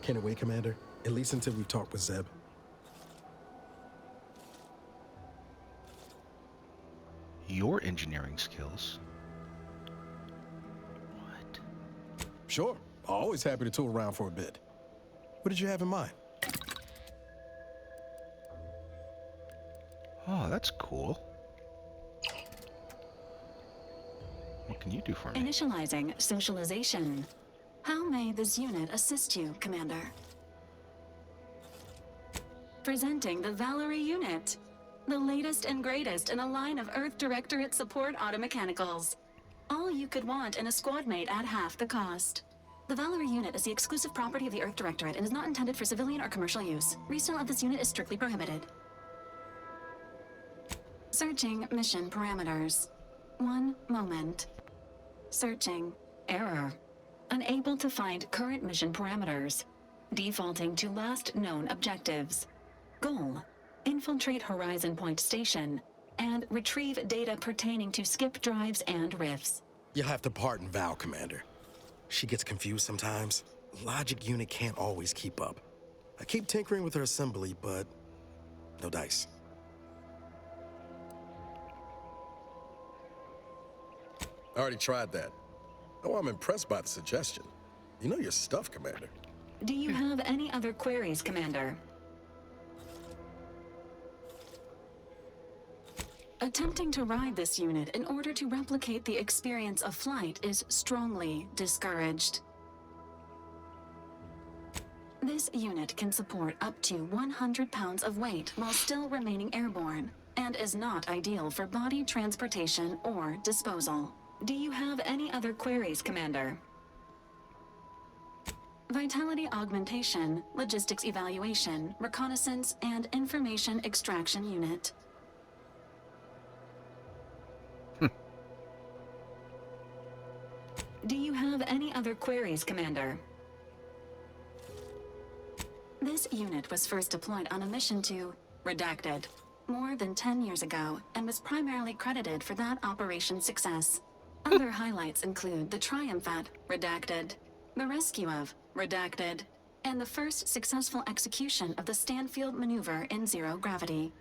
Can't wait, Commander. At least until we've talked with Zeb. Your engineering skills? What? Sure. Always happy to tool around for a bit. What did you have in mind? Oh, that's cool. What can you do for me? Initializing socialization. How may this unit assist you, Commander? Presenting the Valerie unit. The latest and greatest in a line of Earth Directorate support automechanicals. All you could want in a squad mate at half the cost. The Valerie unit is the exclusive property of the Earth Directorate and is not intended for civilian or commercial use. Resale of this unit is strictly prohibited. Searching mission parameters. 1 moment. Searching. Error. Unable to find current mission parameters. Defaulting to last known objectives. Goal. Infiltrate Horizon Point Station and retrieve data pertaining to skip drives and rifts. You'll have to pardon Val, Commander. She gets confused sometimes. Logic unit can't always keep up. I keep tinkering with her assembly, but no dice. I already tried that. Oh, I'm impressed by the suggestion. You know your stuff, Commander. Do you have any other queries, Commander? Attempting to ride this unit in order to replicate the experience of flight is strongly discouraged. This unit can support up to 100 pounds of weight while still remaining airborne, and is not ideal for body transportation or disposal. Do you have any other queries, Commander? Vitality augmentation, logistics evaluation, reconnaissance, and information extraction unit. Do you have any other queries, Commander? This unit was first deployed on a mission to Redacted more than 10 years ago and was primarily credited for that operation's success. Other highlights include the triumph at Redacted, the rescue of Redacted, and the first successful execution of the Stanfield maneuver in zero gravity.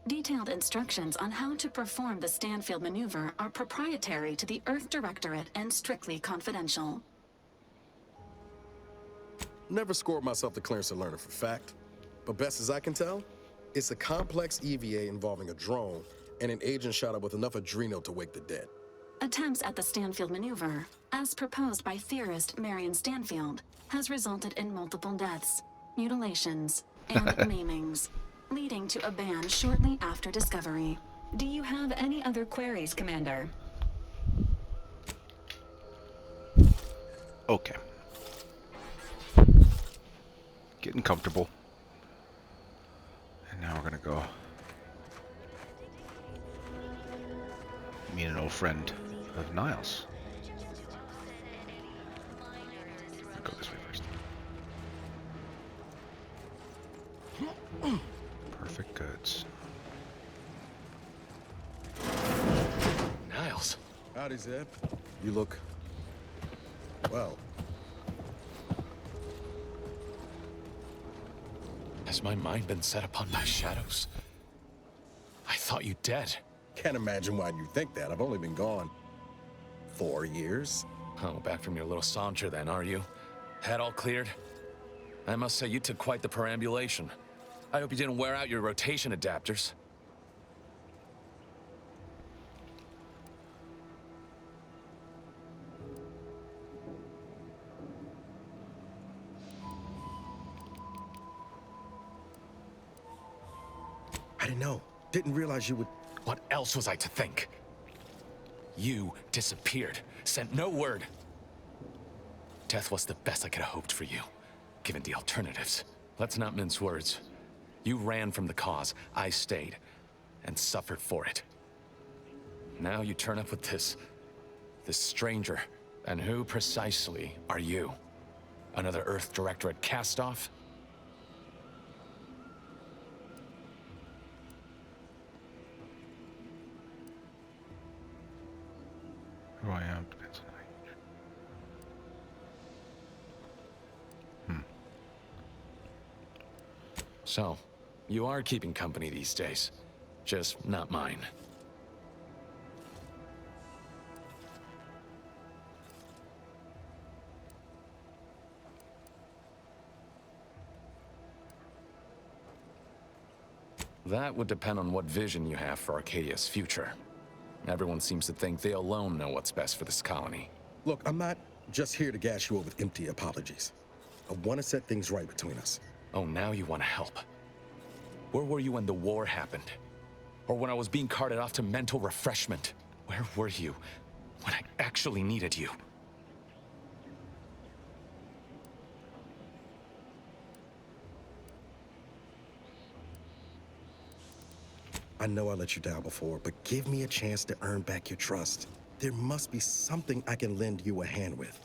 Detailed instructions on how to perform the Stanfield maneuver are proprietary to the Earth Directorate and strictly confidential. Never scored myself the clearance to learner for fact, but best as I can tell, it's a complex EVA involving a drone and an agent shot up with enough adrenal to wake the dead. Attempts at the Stanfield maneuver, as proposed by theorist Marion Stanfield, has resulted in multiple deaths, mutilations, and maimings, leading to a ban shortly after discovery. Do you have any other queries, Commander? Okay. Getting comfortable. And now we're gonna go meet an old friend of Niles. I'll go this way first. Perfect goods. Niles. Howdy, Zeb. You look... well. Has my mind been set upon by shadows? I thought you dead. Can't imagine why you think that. I've only been gone 4 years. Oh, back from your little saunter then, are you? Head all cleared? I must say you took quite the perambulation. I hope you didn't wear out your rotation adapters. I didn't know. Didn't realize you would... What else was I to think? You disappeared, sent no word. Death was the best I could have hoped for you, given the alternatives. Let's not mince words. You ran from the cause, I stayed, and suffered for it. Now you turn up with this stranger. And who precisely are you? Another Earth Directorate cast-off? Who I am depends on So, you are keeping company these days. Just not mine. That would depend on what vision you have for Arcadia's future. Everyone seems to think they alone know what's best for this colony. Look, I'm not just here to gas you up with empty apologies. I want to set things right between us. Oh, now you want to help. Where were you when the war happened? Or when I was being carted off to mental refreshment? Where were you when I actually needed you? I know I let you down before, but give me a chance to earn back your trust. There must be something I can lend you a hand with.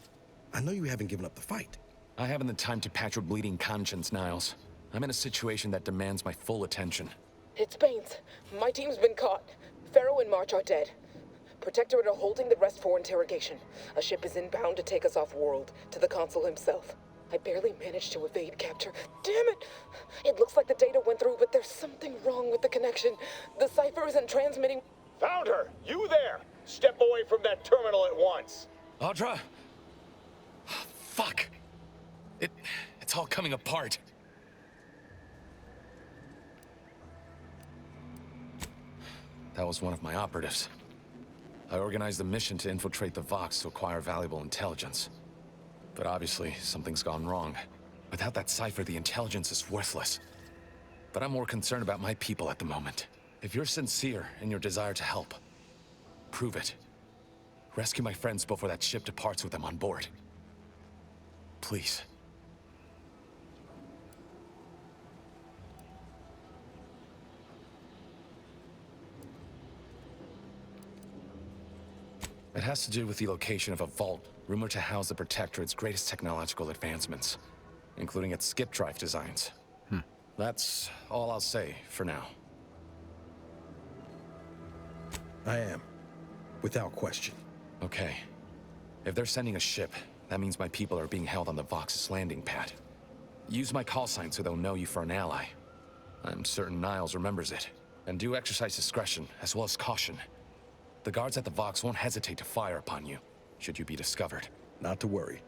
I know you haven't given up the fight. I haven't the time to patch your bleeding conscience, Niles. I'm in a situation that demands my full attention. It's Baines. My team's been caught. Pharaoh and March are dead. Protectorate are holding the rest for interrogation. A ship is inbound to take us off-world, to the consul himself. I barely managed to evade capture. Damn it! It looks like the data went through, but there's something wrong with the connection. The cipher isn't transmitting. Found her! You there! Step away from that terminal at once! Audra! Fuck! It's all coming apart. That was one of my operatives. I organized a mission to infiltrate the Vox to acquire valuable intelligence. But obviously, something's gone wrong. Without that cipher, the intelligence is worthless. But I'm more concerned about my people at the moment. If you're sincere in your desire to help, prove it. Rescue my friends before that ship departs with them on board. Please. It has to do with the location of a vault rumored to house the Protectorate's greatest technological advancements, including its skip drive designs. That's all I'll say for now. I am. Without question. Okay. If they're sending a ship, that means my people are being held on the Vox's landing pad. Use my call sign so they'll know you for an ally. I'm certain Niles remembers it. And do exercise discretion, as well as caution. The guards at the Vox won't hesitate to fire upon you, should you be discovered. Not to worry.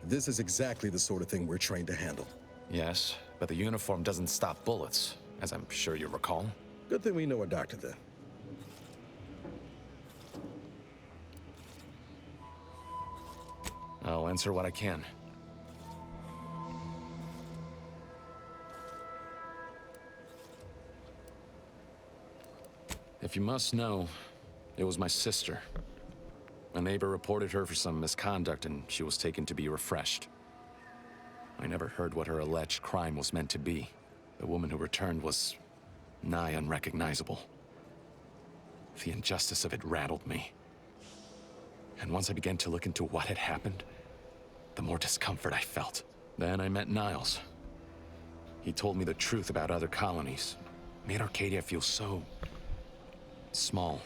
This is exactly the sort of thing we're trained to handle. Yes, but the uniform doesn't stop bullets, as I'm sure you recall. Good thing we know a doctor then. I'll answer what I can. If you must know, it was my sister. A neighbor reported her for some misconduct and she was taken to be refreshed. I never heard what her alleged crime was meant to be. The woman who returned was nigh unrecognizable. The injustice of it rattled me. And once I began to look into what had happened, the more discomfort I felt. Then I met Niles. He told me the truth about other colonies. Made Arcadia feel so small,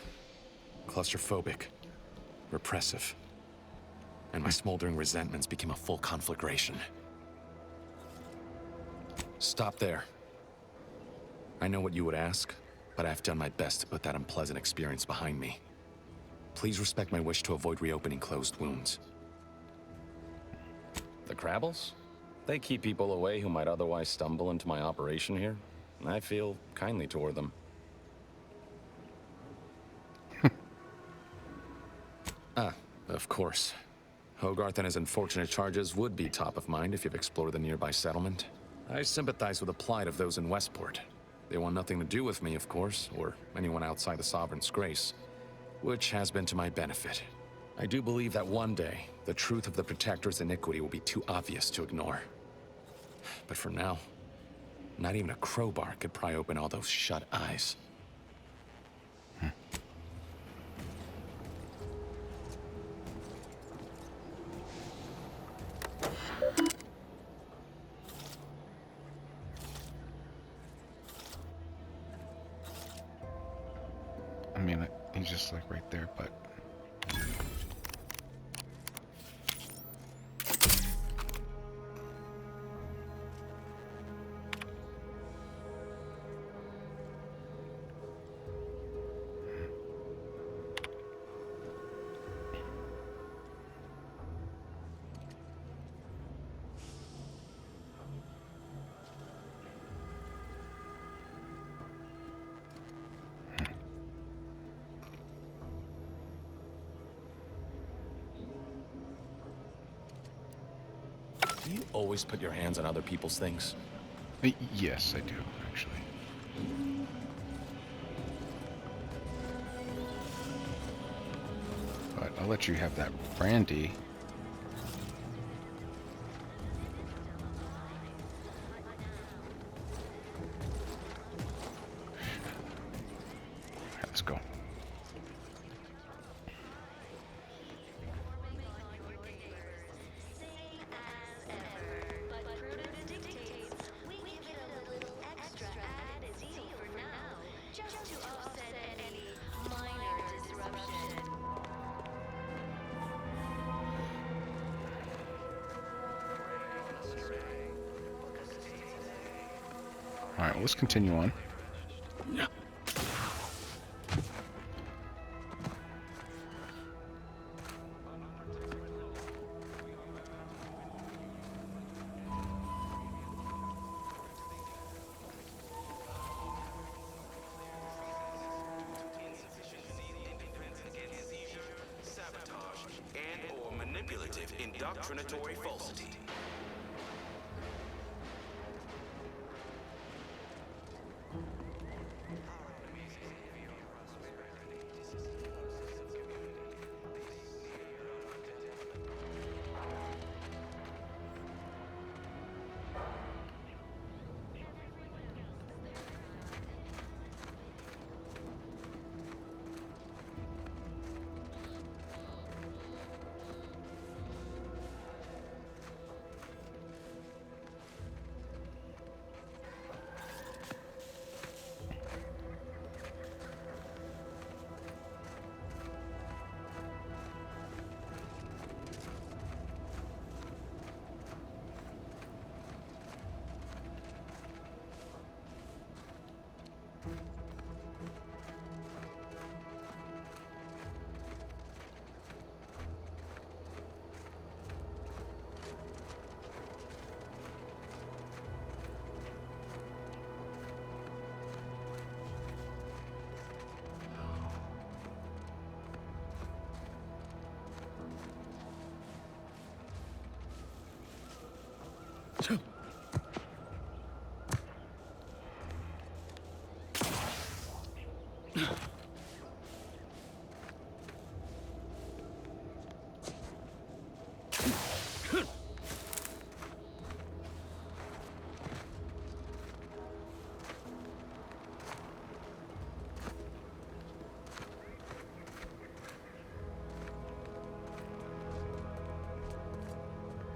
claustrophobic, repressive. And my smoldering resentments became a full conflagration. Stop there. I know what you would ask, but I've done my best to put that unpleasant experience behind me. Please respect my wish to avoid reopening closed wounds. The Crabbles? They keep people away who might otherwise stumble into my operation here. I feel kindly toward them. Of course. Hogarth and his unfortunate charges would be top of mind if you've explored the nearby settlement. I sympathize with the plight of those in Westport. They want nothing to do with me, of course, or anyone outside the Sovereign's grace, which has been to my benefit. I do believe that one day, the truth of the Protector's iniquity will be too obvious to ignore. But for now, not even a crowbar could pry open all those shut eyes. I mean, he's just like right there, but... always put your hands on other people's things? Yes, I do, actually. But I'll let you have that brandy. Alright, let's go. Alright, well, let's continue on. And/or manipulative indoctrinatory falsity.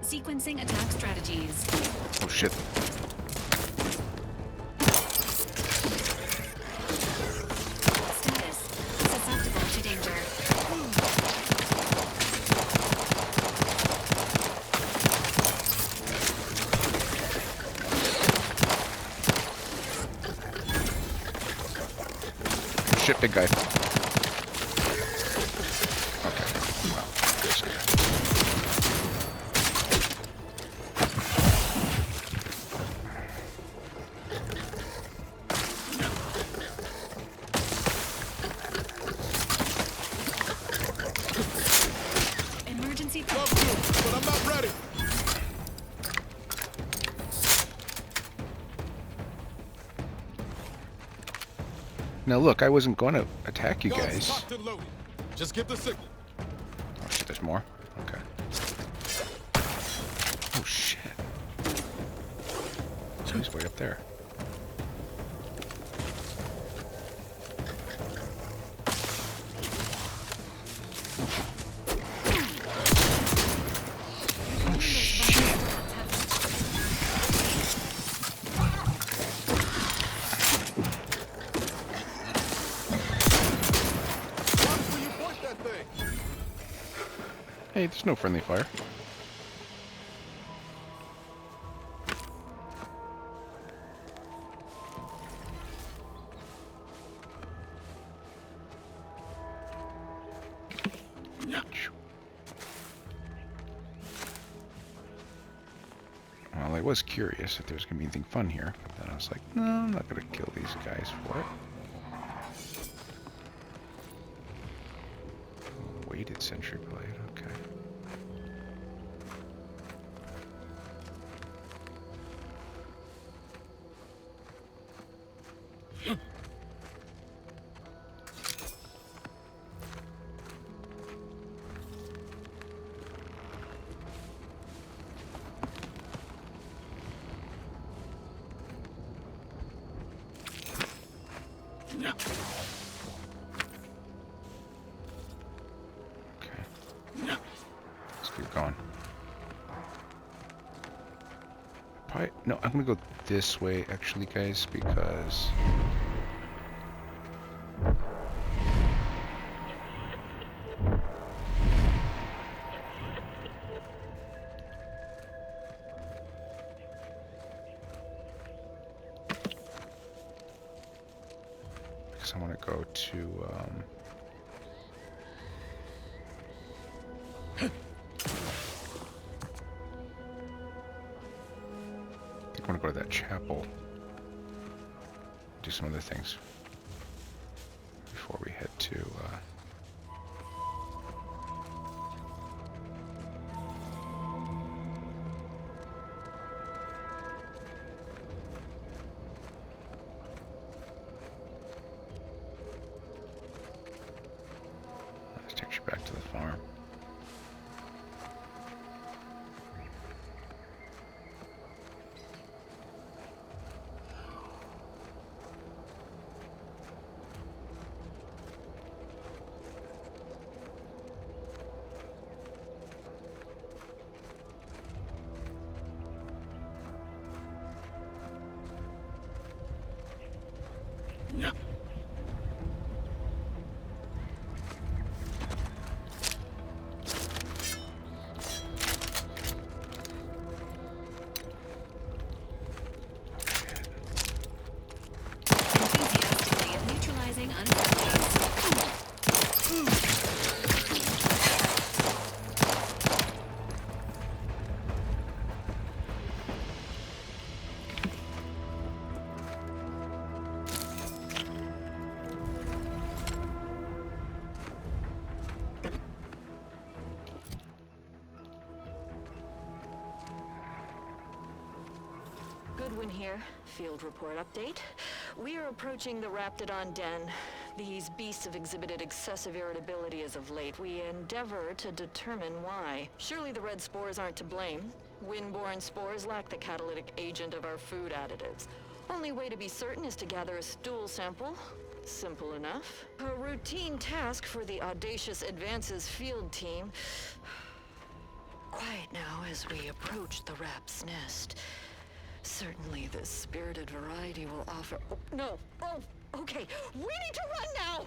Sequencing attack strategies. Oh shit. Status. Susceptible to danger. Shit, big guy. Okay. Well, this guy. Emergency. Love to, but I'm not ready. Now look, I wasn't going to attack you Guns guys. cocked and loaded. Just give the signal. Oh shit, there's more? Okay. Oh shit. He's way up there. Oh shit. Watch where you point that thing. Hey, there's no friendly fire. Well, I was curious if there was going to be anything fun here, but then I was like, no, I'm not going to kill these guys for it. Weighted sentry blade, okay. No, I'm gonna go this way, actually, guys, because... I want to go to, I think I want to go to that chapel. Do some other things before we head to, this takes you back to the farm. Enthusiastically neutralizing unfriendlies. Goodwin here. Field report update. We are approaching the Raptidon den. These beasts have exhibited excessive irritability as of late. We endeavor to determine why. Surely the red spores aren't to blame. Wind-borne spores lack the catalytic agent of our food additives. Only way to be certain is to gather a stool sample. Simple enough. A routine task for the Audacious Advances field team. Quiet now as we approach the rap's nest. Certainly the spirited variety will offer... Oh, no! Oh, okay. We need to run now!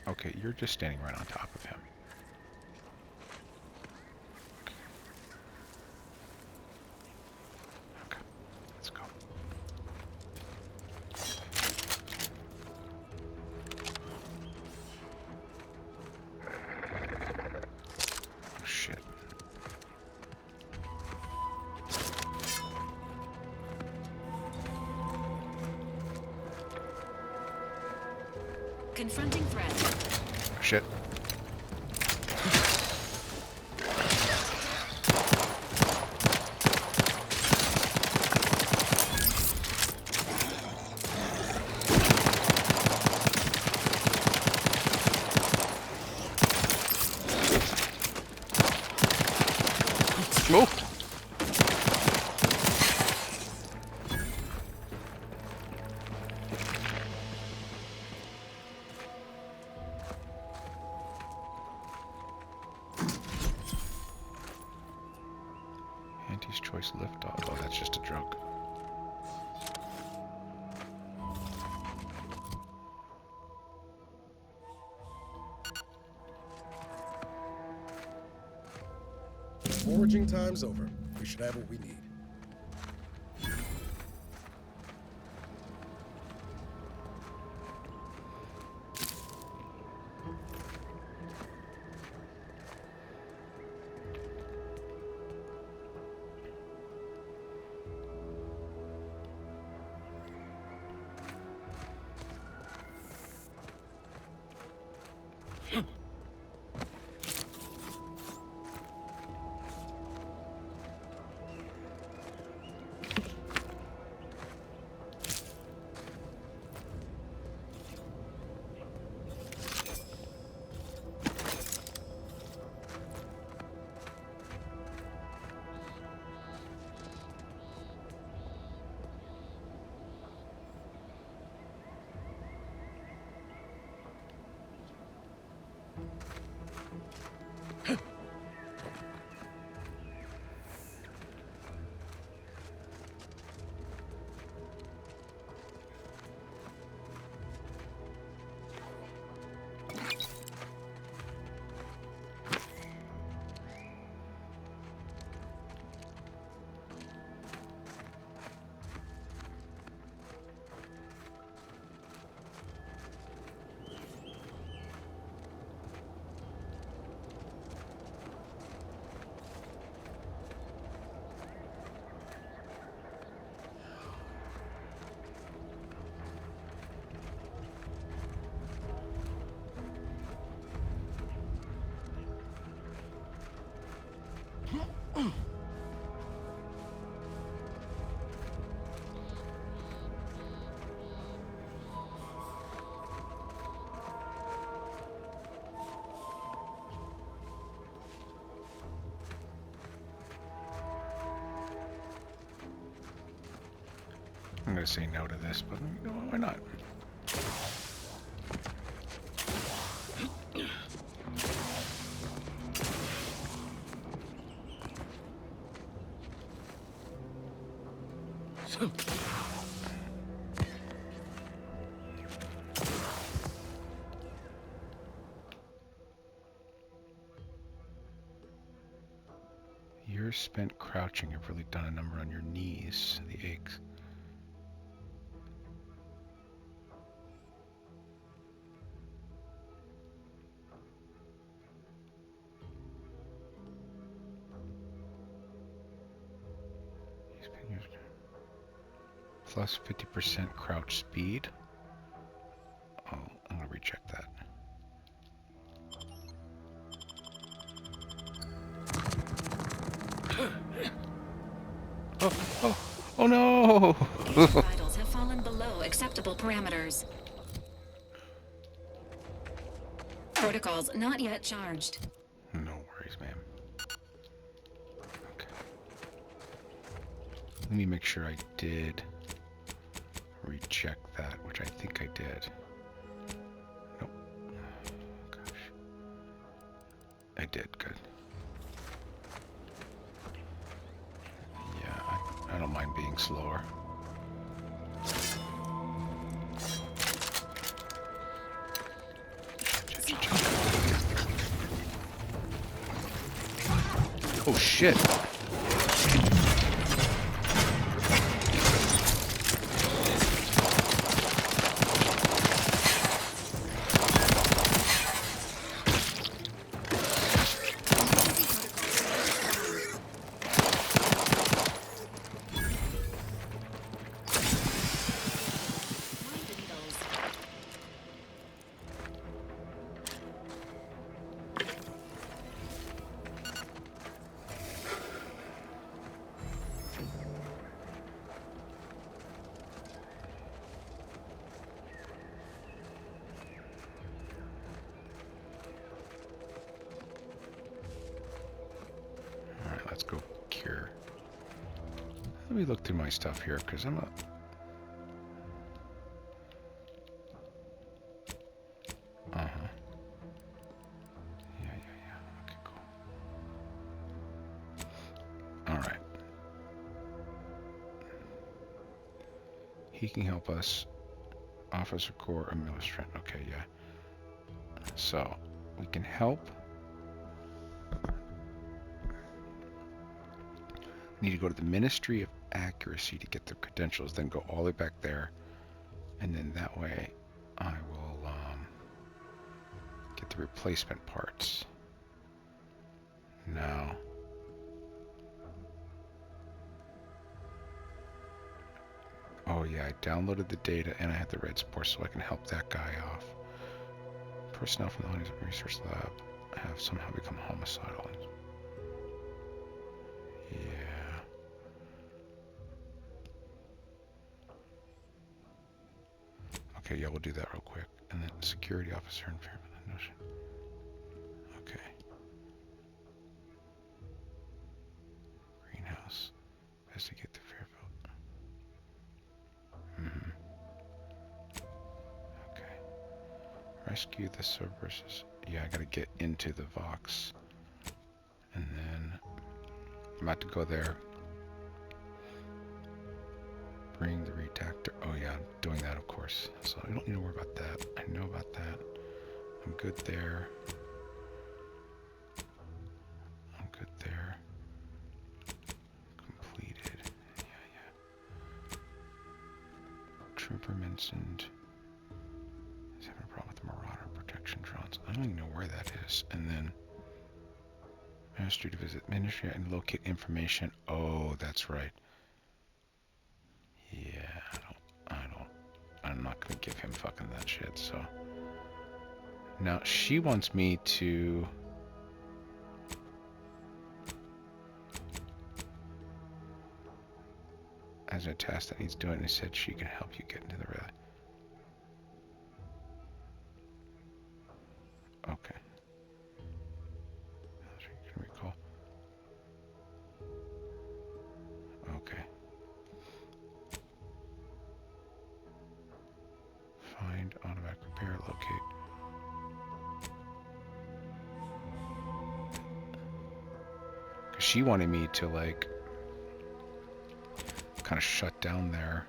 Okay, you're just standing right on top of him. Okay, let's go. Oh, shit. Confronting threat. Oh, shit. Oh! Auntie's choice liftoff. Oh, that's just a drug. Foraging time's over. We should have what we need. gonna say no to this, but you know, why not? Years spent crouching have really done a number on your knees. The aches. Plus 50% crouch speed. Oh, I'm gonna recheck that. Oh no! Agent vitals have fallen below acceptable parameters. Protocols not yet charged. No worries, ma'am. Okay. Let me make sure I did recheck that, which I think I did. Nope. Gosh. I did, good. Yeah, I don't mind being slower. Oh shit! Let's go cure. Let me look through my stuff here, because I'm a... Uh-huh. Yeah. Okay, cool. Alright. He can help us. Officer Core Administrator. Okay, yeah. So, we can help. Need to go to the Ministry of Accuracy to get the credentials, then go all the way back there, and then that way I will get the replacement parts. Now, oh yeah, I downloaded the data and I had the red support so I can help that guy off. Personnel from the Honey's Research Lab have somehow become homicidal. Yeah. Okay, yeah, we'll do that real quick. And then security officer and fair notion. Okay. Greenhouse. Investigate the Fairfield. Okay. Rescue the Cerberus. Yeah, I gotta get into the Vox. And then I'm about to go there. Bring the redactor. Oh yeah, I'm doing that, of course. So I don't need to worry about that. I know about that. I'm good there. I'm good there. Completed. Yeah. Trooper mentioned he's having a problem with the Marauder protection drones. I don't even know where that is. And then Ministry to visit Ministry and locate information. Oh, that's right. Yeah, I'm not gonna give him fucking that shit, so. Now, she wants me to... As a task that needs doing, they said she can help you get into the relay. Okay. Can recall. Okay. she wanted me to, like, kind of shut down there.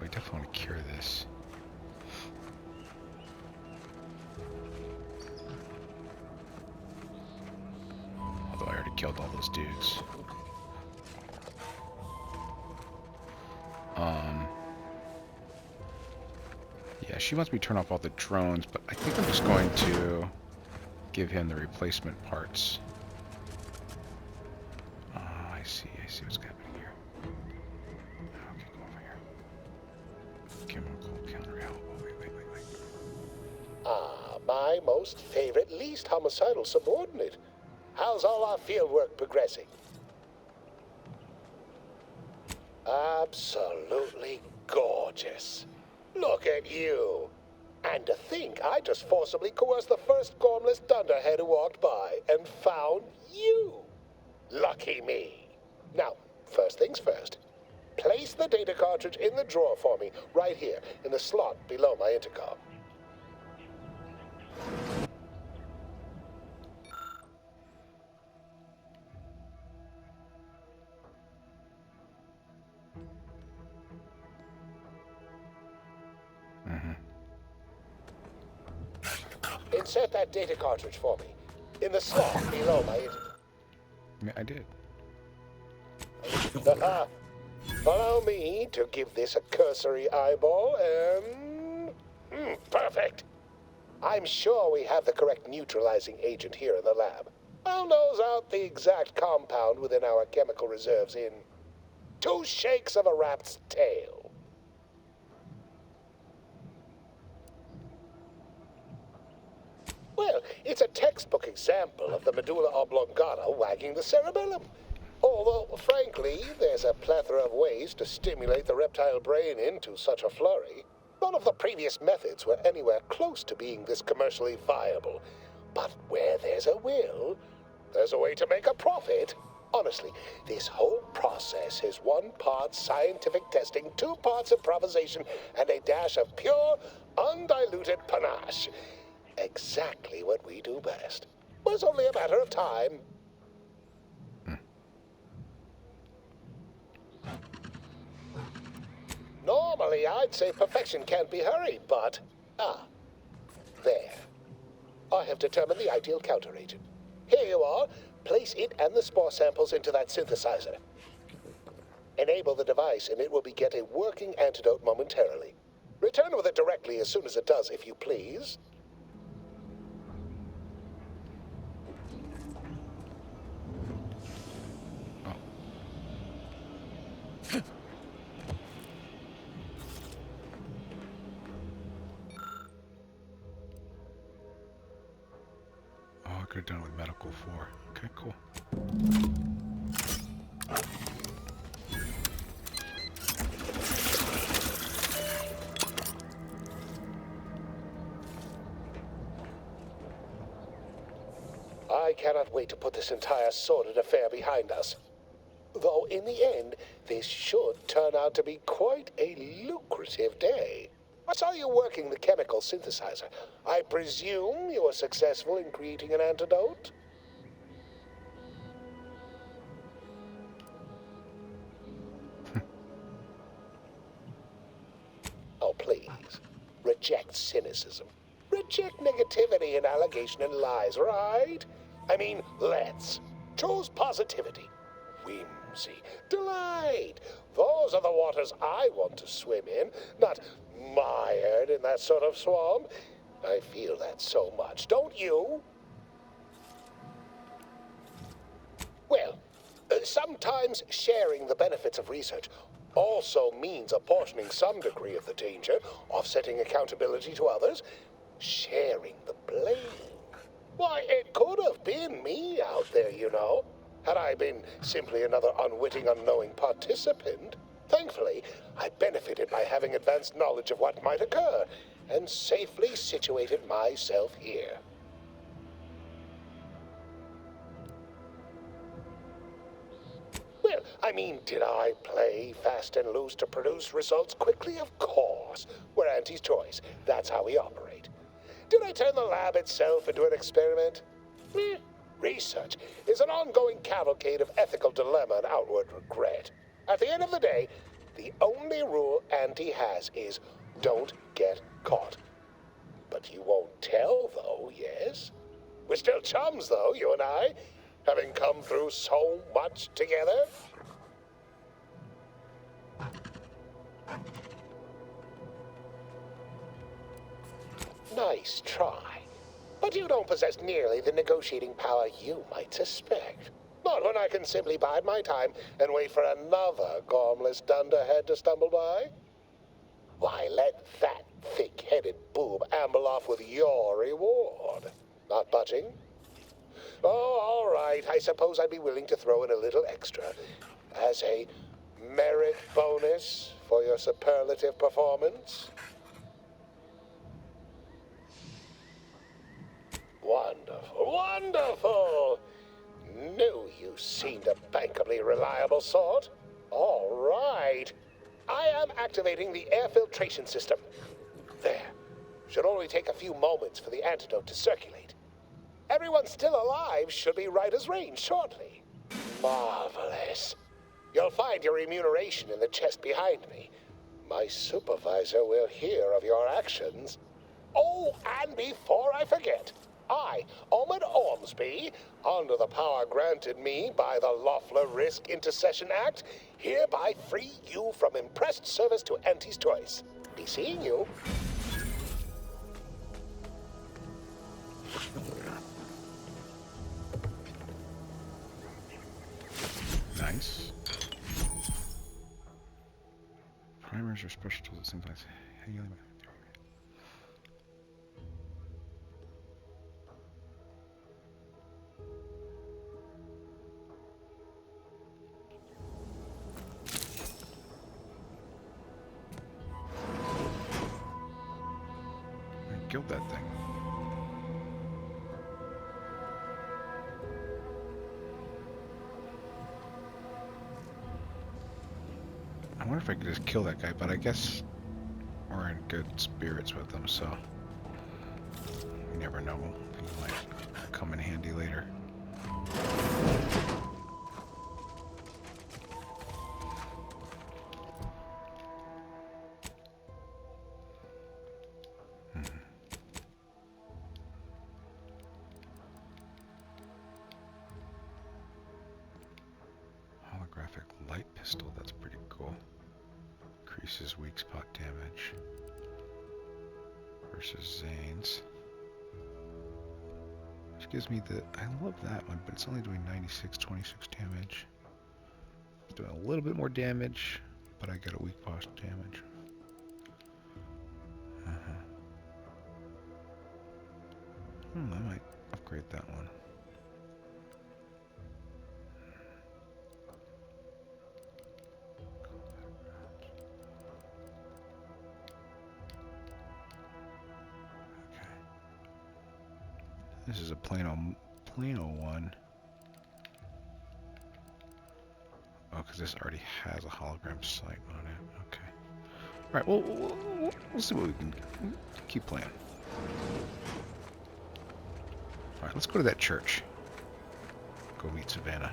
We definitely want to cure this. Although I already killed all those dudes. Yeah, she wants me to turn off all the drones, but I think I'm just going to give him the replacement parts. I see what's happening here. Okay, go over here. Chemical counter help. Oh, wait. Ah, my most favorite, least homicidal subordinate. How's all our fieldwork progressing? Absolutely gorgeous. Look at you. And to think I just forcibly coerced the first gormless dunderhead who walked by and found you. Lucky me. Now, first things first. Place the data cartridge in the drawer for me, right here, in the slot below my intercom. Insert that data cartridge for me, in the slot below my intercom. Yeah, I did. Allow me to give this a cursory eyeball and... perfect. I'm sure we have the correct neutralizing agent here in the lab. I'll nose out the exact compound within our chemical reserves in 2 shakes of a rat's tail. Well, it's a textbook example of the medulla oblongata wagging the cerebellum. Although, frankly, there's a plethora of ways to stimulate the reptile brain into such a flurry. None of the previous methods were anywhere close to being this commercially viable. But where there's a will, there's a way to make a profit. Honestly, this whole process is 1 part scientific testing, 2 parts improvisation, and a dash of pure, undiluted panache. Exactly what we do best. Was only a matter of time. Normally, I'd say perfection can't be hurried, but... there. I have determined the ideal counteragent. Here you are. Place it and the spore samples into that synthesizer. Enable the device, and it will beget a working antidote momentarily. Return with it directly as soon as it does, if you please. I could have done it with medical 4. Okay, cool. I cannot wait to put this entire sordid affair behind us. Though in the end, this should turn out to be quite a lucrative day. I saw you working the chemical synthesizer. I presume you were successful in creating an antidote? Oh, please. Reject cynicism. Reject negativity and allegation and lies, right? I mean, let's. Choose positivity. Whimsy. Delight. Those are the waters I want to swim in, not mired in that sort of swamp. I feel that so much, don't you? Well, sometimes sharing the benefits of research also means apportioning some degree of the danger, offsetting accountability to others, sharing the blame. Why, it could have been me out there, you know, had I been simply another unwitting, unknowing participant. Thankfully, I benefited by having advanced knowledge of what might occur, and safely situated myself here. Well, I mean, did I play fast and loose to produce results quickly? Of course. We're Auntie's choice. That's how we operate. Did I turn the lab itself into an experiment? Research is an ongoing cavalcade of ethical dilemma and outward regret. At the end of the day, the only rule Auntie has is don't get caught. But you won't tell, though, yes? We're still chums, though, you and I, having come through so much together. Nice try. But you don't possess nearly the negotiating power you might suspect. Not when I can simply bide my time and wait for another gormless dunderhead to stumble by. Why, let that thick-headed boob amble off with your reward. Not budging? Oh, all right. I suppose I'd be willing to throw in a little extra as a merit bonus for your superlative performance. Wonderful, wonderful! Knew you seemed a bankably reliable sort. All right. I am activating the air filtration system. There. Should only take a few moments for the antidote to circulate. Everyone still alive should be right as rain shortly. Marvelous. You'll find your remuneration in the chest behind me. My supervisor will hear of your actions. Oh, and before I forget, I, Omid Ormsby, under the power granted me by the Loeffler Risk Intercession Act, hereby free you from impressed service to Auntie's choice. Be seeing you. Nice. Primers are special tools that sometimes healing. Killed that thing. I wonder if I could just kill that guy, but I guess we're in good spirits with him, so you never know. He might come in handy later. Holographic light pistol, that's pretty cool. Increases weak spot damage versus Zane's. Which gives me the, I love that one, but it's only doing 96, 26 damage. It's doing a little bit more damage, but I get a weak spot damage. I might upgrade that one. This is a plain old one. Oh, because this already has a hologram sight on it. Okay. All right. Well, we'll see what we can keep playing. All right. Let's go to that church. Go meet Savannah.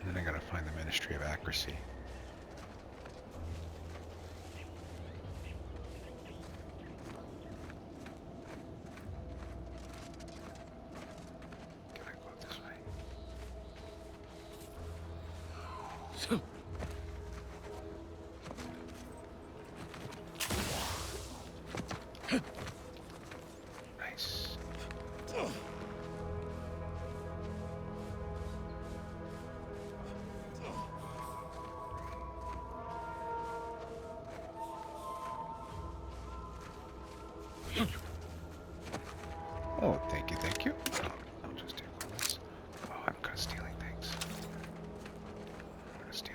I gotta find the Ministry of Accuracy. Gotta go this way. Nice. Oh, thank you, thank you. Oh, I'll just take all this. Oh, I'm kind of stealing things. I'm gonna steal.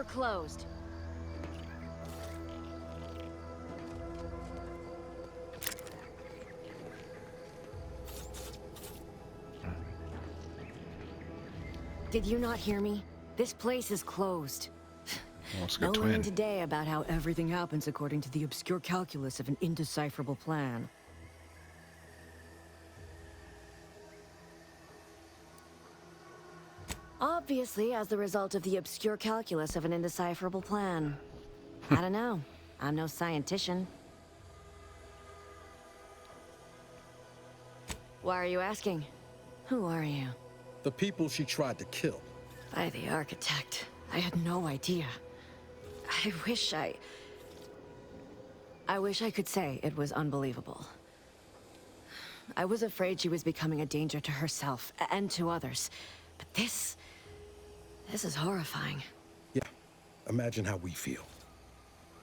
We're closed. Did you not hear me? This place is closed. Well, it's a No good learning twin. today about how everything happens according to the obscure calculus of an indecipherable plan. Obviously, as the result of the obscure calculus of an indecipherable plan. I don't know. I'm no scientician. Why are you asking? Who are you? The people she tried to kill. By the architect. I had no idea. I wish I could say it was unbelievable. I was afraid she was becoming a danger to herself and to others. But this is horrifying. Yeah, imagine how we feel.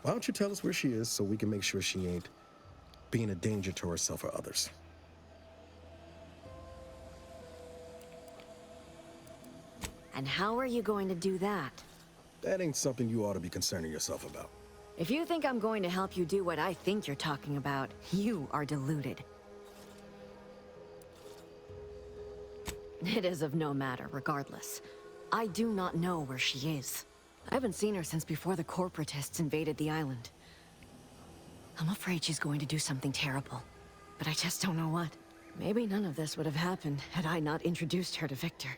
Why don't you tell us where she is so we can make sure she ain't being a danger to herself or others? And how are you going to do that? That ain't something you ought to be concerning yourself about. If you think I'm going to help you do what I think you're talking about, you are deluded. It is of no matter, regardless. I do not know where she is. I haven't seen her since before the corporatists invaded the island. I'm afraid she's going to do something terrible, but I just don't know what. Maybe none of this would have happened had I not introduced her to Victor.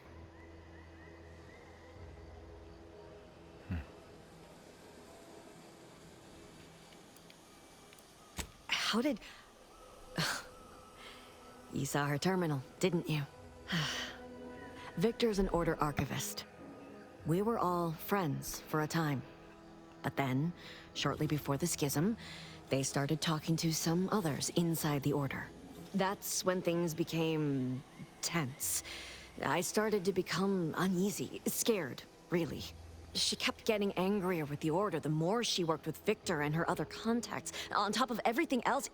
How did... You saw her terminal, didn't you? Victor's an Order archivist. We were all friends for a time. But then, shortly before the schism, they started talking to some others inside the Order. That's when things became tense. I started to become uneasy, scared, really. She kept getting angrier with the Order the more she worked with Victor and her other contacts. On top of everything else,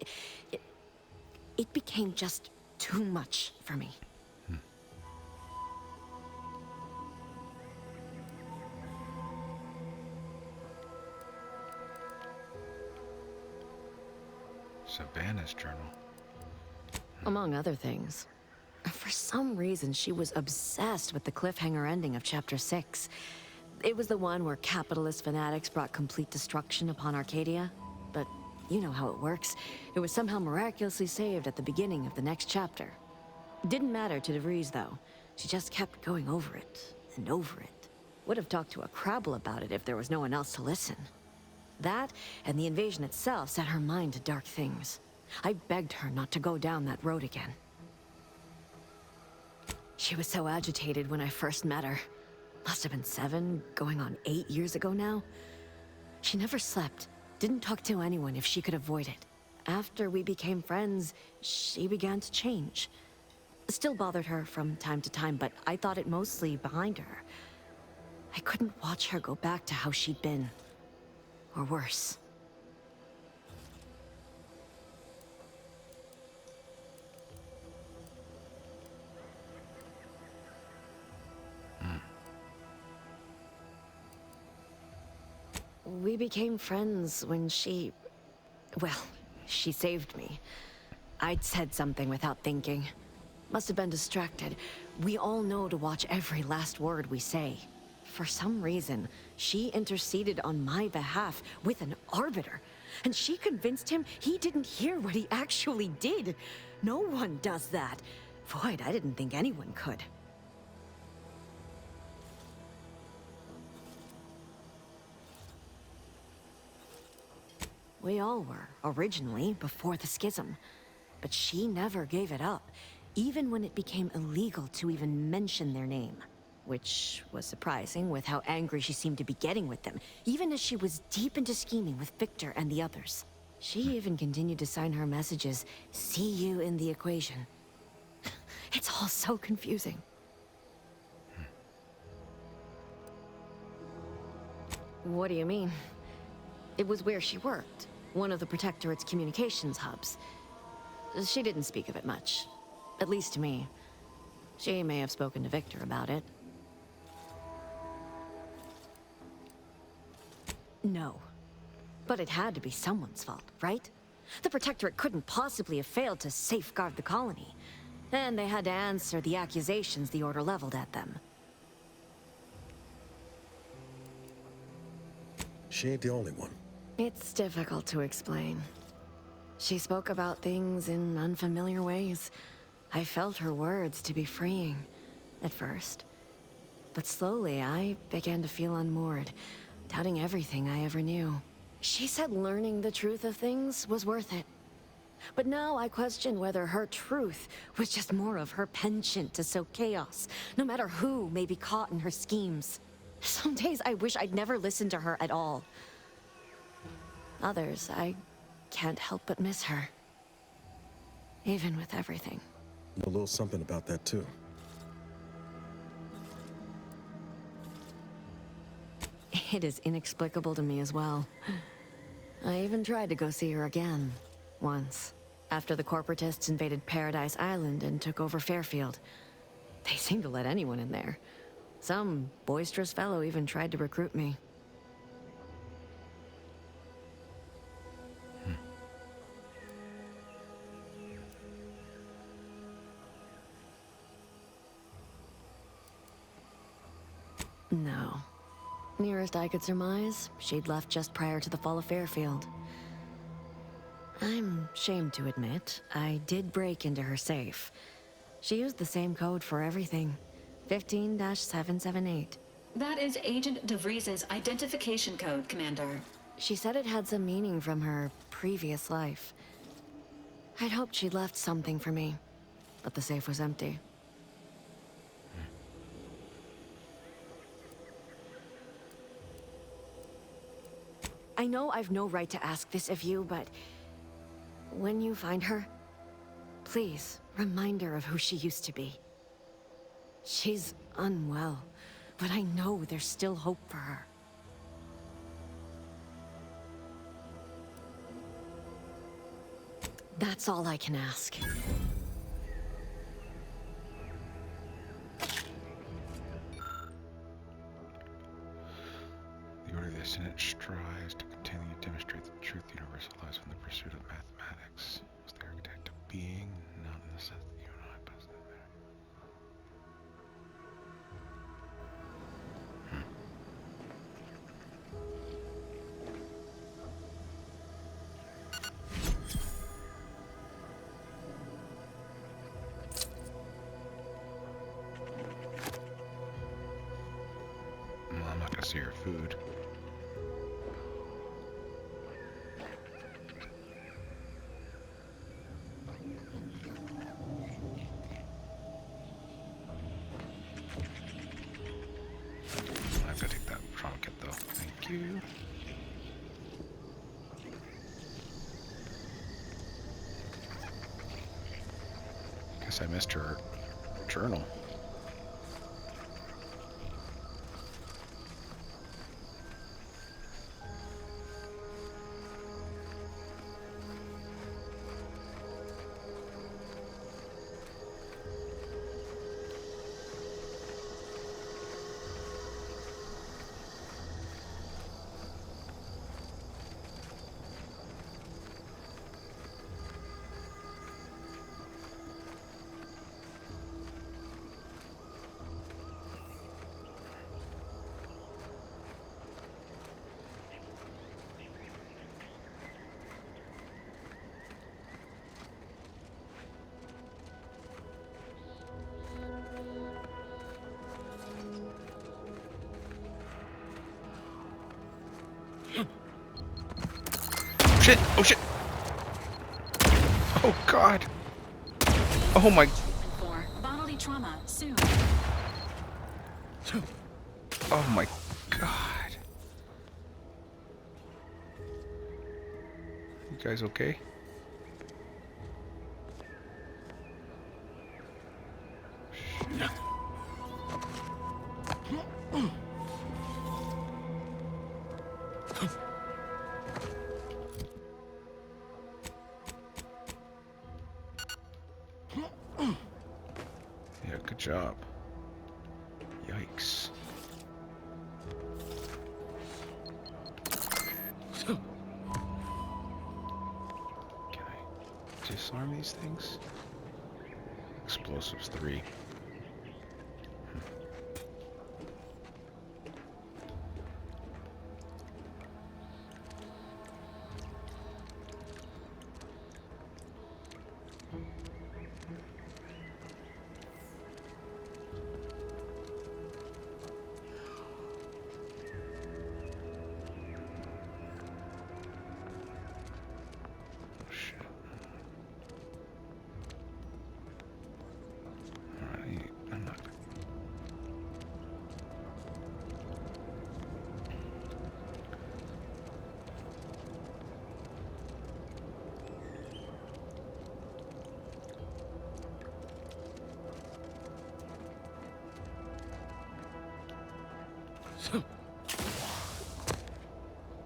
it became just too much for me. Savannah's journal. Among other things. For some reason, she was obsessed with the cliffhanger ending of Chapter 6. It was the one where capitalist fanatics brought complete destruction upon Arcadia. But you know how it works. It was somehow miraculously saved at the beginning of the next chapter. Didn't matter to DeVries, though. She just kept going over it and over it. Would have talked to a Crabble about it if there was no one else to listen. That, and the invasion itself, set her mind to dark things. I begged her not to go down that road again. She was so agitated when I first met her. Must have been 7, going on 8 years ago now. She never slept, didn't talk to anyone if she could avoid it. After we became friends, she began to change. Still bothered her from time to time, but I thought it mostly behind her. I couldn't watch her go back to how she'd been. Or worse. We became friends when she... Well, she saved me. I'd said something without thinking. Must have been distracted. We all know to watch every last word we say. For some reason, she interceded on my behalf with an arbiter. And she convinced him he didn't hear what he actually did. No one does that. Void, I didn't think anyone could. We all were, originally, before the schism. But she never gave it up, even when it became illegal to even mention their name. Which was surprising with how angry she seemed to be getting with them, even as she was deep into scheming with Victor and the others. She even continued to sign her messages, "See you in the equation." It's all so confusing. What do you mean? It was where she worked, one of the Protectorate's communications hubs. She didn't speak of it much, at least to me. She may have spoken to Victor about it. No. But it had to be someone's fault, right? The Protectorate couldn't possibly have failed to safeguard the colony. And they had to answer the accusations the Order leveled at them. She ain't the only one. It's difficult to explain. She spoke about things in unfamiliar ways. I felt her words to be freeing, at first. But slowly, I began to feel unmoored, doubting everything I ever knew. She said learning the truth of things was worth it. But now I question whether her truth was just more of her penchant to sow chaos, no matter who may be caught in her schemes. Some days I wish I'd never listened to her at all. Others, I can't help but miss her. Even with everything. A little something about that, too. It is inexplicable to me as well. I even tried to go see her again, once, after the corporatists invaded Paradise Island and took over Fairfield. They seemed to let anyone in there. Some boisterous fellow even tried to recruit me. No. Nearest I could surmise, she'd left just prior to the fall of Fairfield. I'm ashamed to admit, I did break into her safe. She used the same code for everything. 15-778. That is Agent DeVries's identification code, Commander. She said it had some meaning from her previous life. I'd hoped she'd left something for me, but the safe was empty. I know I've no right to ask this of you, but when you find her, please remind her of who she used to be. She's unwell, but I know there's still hope for her. That's all I can ask. The Order of the Senate strives to continually demonstrate the truth universal lies in the pursuit of mathematics. It's the architect of being, not in the sense that you and I passed in there. Well, I'm not gonna see her food. I've got to take that trinket though. Thank you. Guess I missed her journal. Shit! Oh shit! Oh god! Oh my! For bodily trauma soon. Oh my god! You guys okay? Shit. Yeah, good job. Yikes. disarm these things? Explosives 3.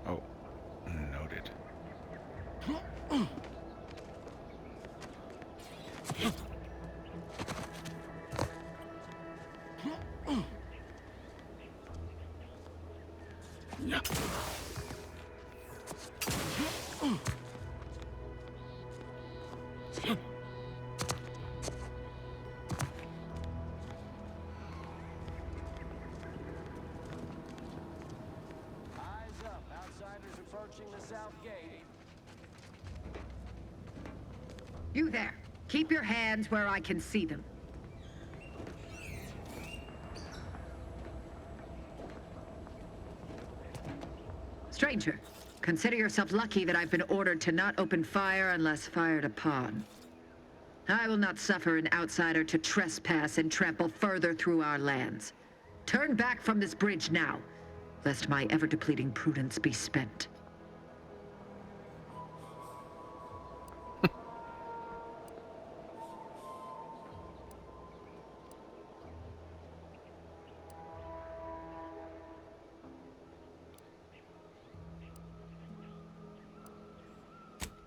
Oh, noted. You there. Keep your hands where I can see them. Stranger, consider yourself lucky that I've been ordered to not open fire unless fired upon. I will not suffer an outsider to trespass and trample further through our lands. Turn back from this bridge now, lest my ever-depleting prudence be spent.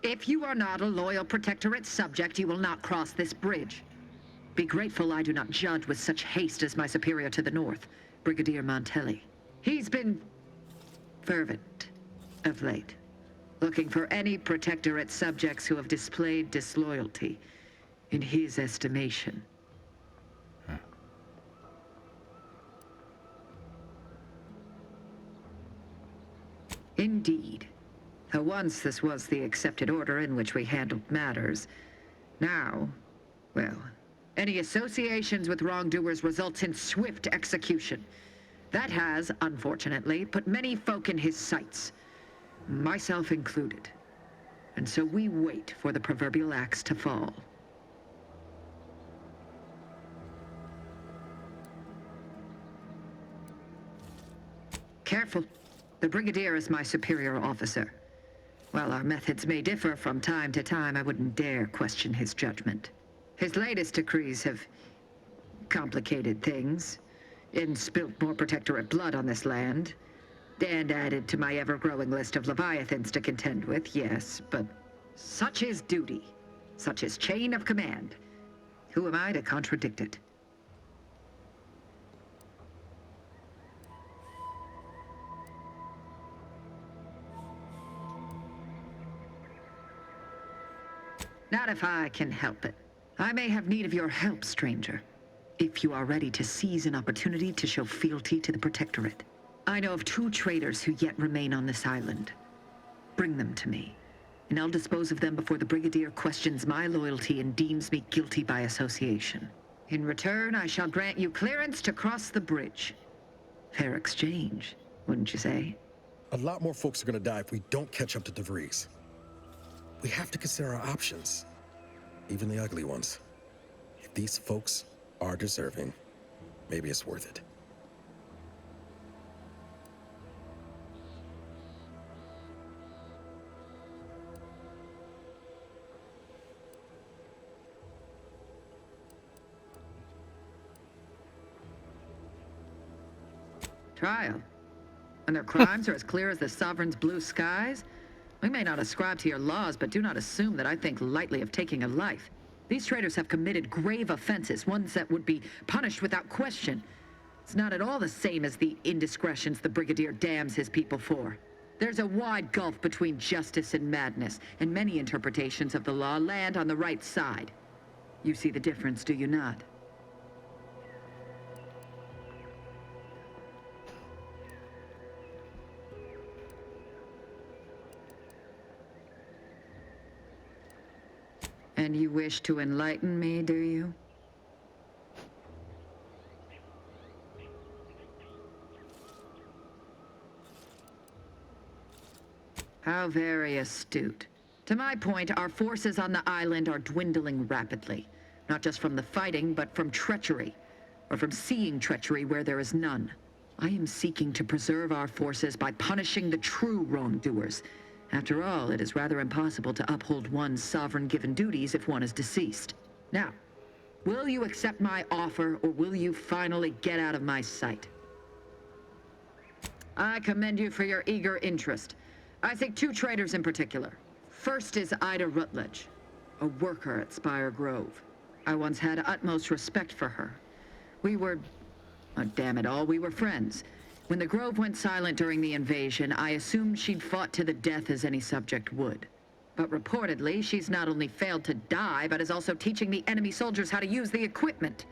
If you are not a loyal Protectorate subject, you will not cross this bridge. Be grateful I do not judge with such haste as my superior to the north, Brigadier Montelli. He's been fervent of late, looking for any Protectorate subjects who have displayed disloyalty in his estimation. Indeed. Once this was the accepted order in which we handled matters. Now, well, any associations with wrongdoers results in swift execution. That has, unfortunately, put many folk in his sights, myself included. And so we wait for the proverbial axe to fall. Careful. The Brigadier is my superior officer. While our methods may differ from time to time, I wouldn't dare question his judgment. His latest decrees have complicated things, and spilt more Protectorate blood on this land, and added to my ever-growing list of Leviathans to contend with, yes, but such is duty, such is chain of command. Who am I to contradict it? Not if I can help it. I may have need of your help, stranger. If you are ready to seize an opportunity to show fealty to the Protectorate. I know of 2 traitors who yet remain on this island. Bring them to me, and I'll dispose of them before the Brigadier questions my loyalty and deems me guilty by association. In return, I shall grant you clearance to cross the bridge. Fair exchange, wouldn't you say? A lot more folks are gonna die if we don't catch up to DeVries. We have to consider our options, even the ugly ones. If these folks are deserving, maybe it's worth it. Trial. And their crimes are as clear as the Sovereign's blue skies? We may not ascribe to your laws, but do not assume that I think lightly of taking a life. These traitors have committed grave offenses, ones that would be punished without question. It's not at all the same as the indiscretions the Brigadier damns his people for. There's a wide gulf between justice and madness, and many interpretations of the law land on the right side. You see the difference, do you not? And you wish to enlighten me, do you? How very astute. To my point, our forces on the island are dwindling rapidly. Not just from the fighting, but from treachery. Or from seeing treachery where there is none. I am seeking to preserve our forces by punishing the true wrongdoers. After all, it is rather impossible to uphold one's sovereign-given duties if one is deceased. Now, will you accept my offer, or will you finally get out of my sight? I commend you for your eager interest. I think two traitors in particular. First is Ida Rutledge, a worker at Spire Grove. I once had utmost respect for her. We were... oh, damn it all, we were friends. When the Grove went silent during the invasion, I assumed she'd fought to the death as any subject would. But reportedly, she's not only failed to die, but is also teaching the enemy soldiers how to use the equipment.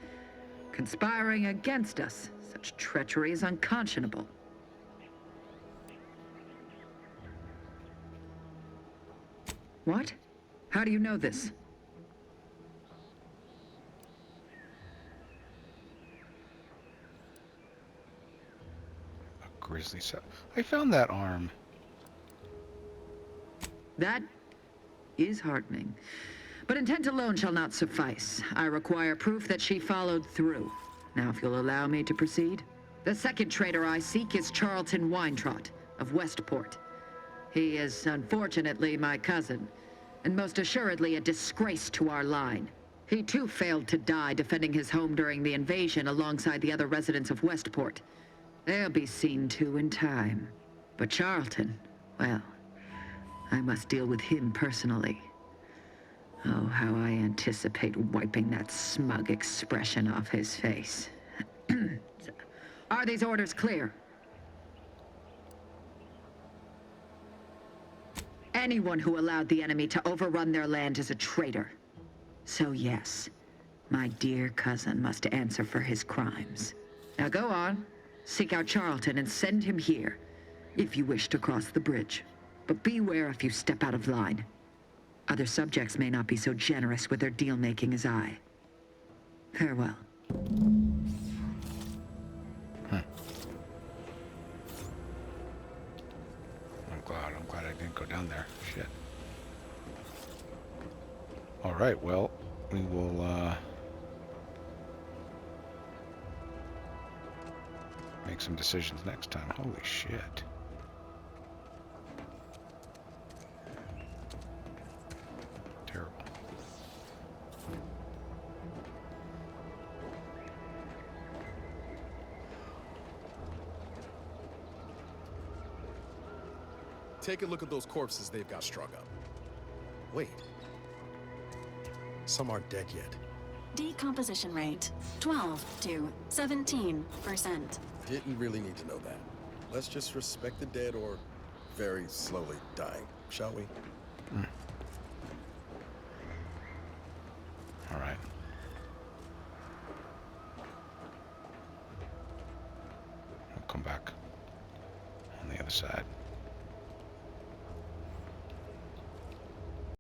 Conspiring against us. Such treachery is unconscionable. What? How do you know this? A grizzly set. I found that arm. That is heartening. But intent alone shall not suffice. I require proof that she followed through. Now, if you'll allow me to proceed. The second traitor I seek is Charlton Weintrott of Westport. He is, unfortunately, my cousin, and most assuredly a disgrace to our line. He too failed to die defending his home during the invasion alongside the other residents of Westport. They'll be seen to in time. But Charlton, well, I must deal with him personally. Oh, how I anticipate wiping that smug expression off his face. Are these orders clear? Anyone who allowed the enemy to overrun their land is a traitor. So yes, my dear cousin must answer for his crimes. Now go on, seek out Charlton and send him here, if you wish to cross the bridge. But beware if you step out of line. Other subjects may not be so generous with their deal-making as I. Farewell. I'm glad I didn't go down there. Shit. Alright, well, we will, make some decisions next time. Holy shit. Terrible. Take a look at those corpses they've got strung up. Wait. Some aren't dead yet. Decomposition rate 12 to 17%. Didn't really need to know that. Let's just respect the dead or very slowly dying, shall we? All right. I'll come back on the other side.